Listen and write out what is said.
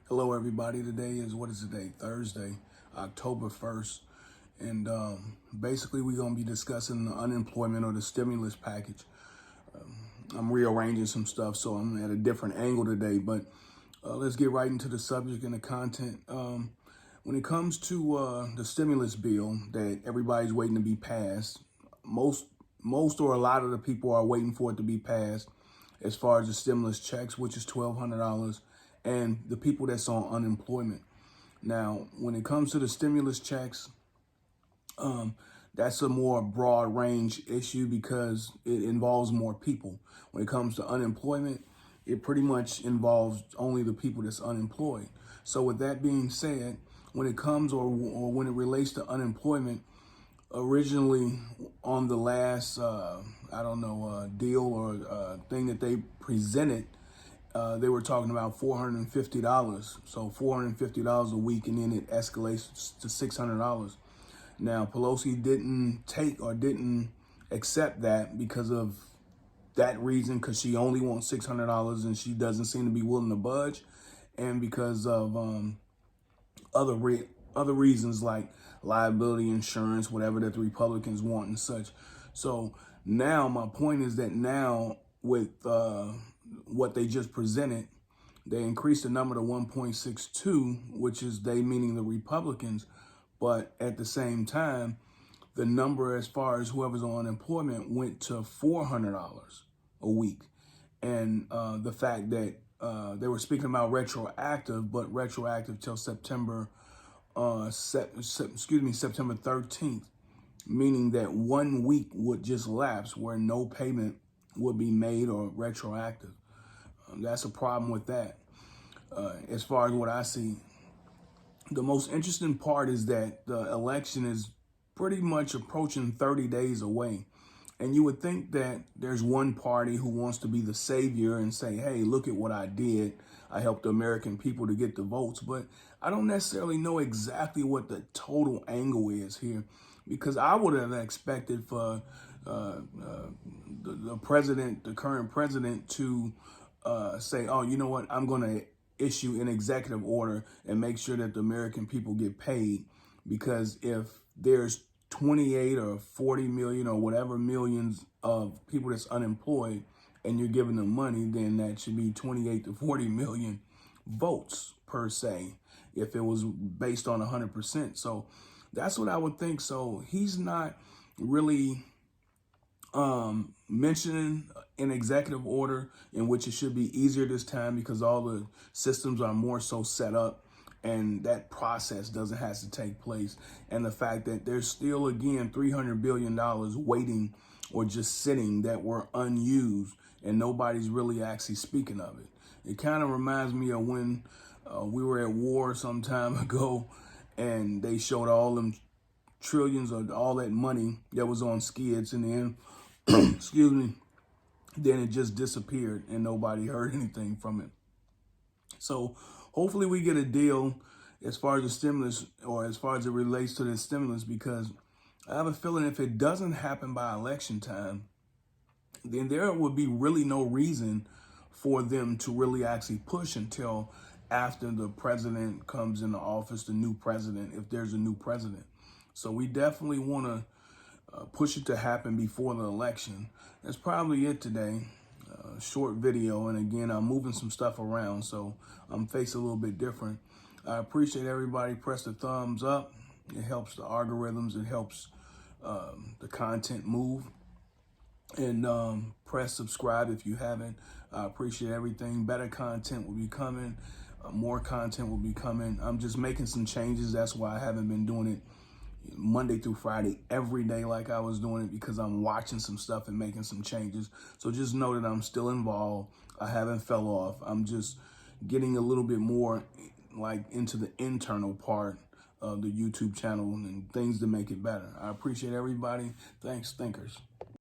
Hello, everybody. Today is, what is the day? Thursday, October 1st. And basically, we're going to be discussing the unemployment or the stimulus package. I'm rearranging some stuff, so I'm at a different angle today. But let's get right into the subject and the content. When it comes to the stimulus bill that everybody's waiting to be passed, most or a lot of the people are waiting for it to be passed as far as the stimulus checks, which is $1,200, and the people that's on unemployment. Now, when it comes to the stimulus checks, that's a more broad range issue because it involves more people. When it comes to unemployment, it pretty much involves only the people that's unemployed. So with that being said, when it comes or when it relates to unemployment, originally on the last, deal or thing that they presented, they were talking about $450. So $450 a week, and then it escalates to $600. Now, Pelosi didn't accept that because of that reason, because she only wants $600 and she doesn't seem to be willing to budge, and because of other reasons like liability insurance, whatever that the Republicans want and such. So now my point is that now with what they just presented, they increased the number to 1.62, which is they meaning the Republicans. But at the same time, the number as far as whoever's on unemployment went to $400 a week. And the fact that they were speaking about retroactive, but retroactive till September 13th, meaning that 1 week would just lapse where no payment would be made or retroactive. That's a problem with that. As far as what I see, the most interesting part is that the election is pretty much approaching 30 days away. And you would think that there's one party who wants to be the savior and say, hey, look at what I did. I helped the American people to get the votes. But I don't necessarily know exactly what the total angle is here, because I would have expected for the president, the current president, to say, oh, you know what, I'm going to issue an executive order and make sure that the American people get paid. Because if there's 28 or 40 million or whatever millions of people that's unemployed and you're giving them money, then that should be 28 to 40 million votes per se, if it was based on 100%. So that's what I would think. So he's not really mentioning an executive order in which it should be easier this time because all the systems are more so set up and that process doesn't have to take place. And the fact that there's still, again, $300 billion waiting or just sitting that were unused and nobody's really actually speaking of it. It kind of reminds me of when we were at war some time ago and they showed all them trillions of all that money that was on skids, and then excuse me, then it just disappeared and nobody heard anything from it. So hopefully we get a deal as far as the stimulus, or as far as it relates to the stimulus, because I have a feeling if it doesn't happen by election time, then there would be really no reason for them to really actually push until after the president comes into office, the new president, if there's a new president. So we definitely want to push it to happen before the election. That's probably it today. Short video, and again, I'm moving some stuff around, so I'm facing a little bit different. I appreciate everybody. Press the thumbs up. It helps the algorithms. It helps the content move. And press subscribe if you haven't. I appreciate everything. Better content will be coming. More content will be coming. I'm just making some changes. That's why I haven't been doing it Monday through Friday every day like I was doing it, because I'm watching some stuff and making some changes. So just know that I'm still involved. I haven't fell off. I'm just getting a little bit more like into the internal part of the YouTube channel and things to make it better. I appreciate everybody. Thanks, thinkers.